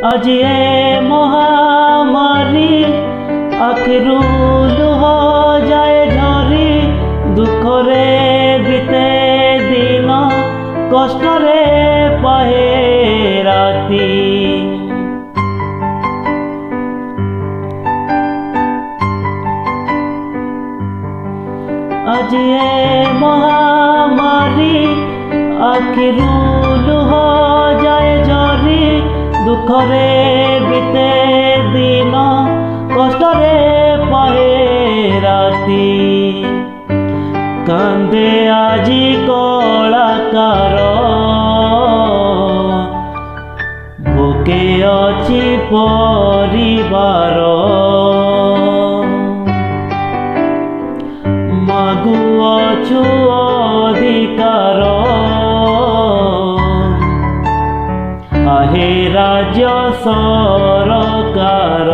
আজি ए महामारी आखिरू लुह जाए झरी दुखरे बीते दिन कष्टरे पाए राती आज ए महामारी आखिरू लुह जाए झरी दुखरे बीते दिन कष्टरे पाए राती कांदे आजी कलाकार भोके अछि परिवार मागुअछु अधिकार आहे राज्य सरकार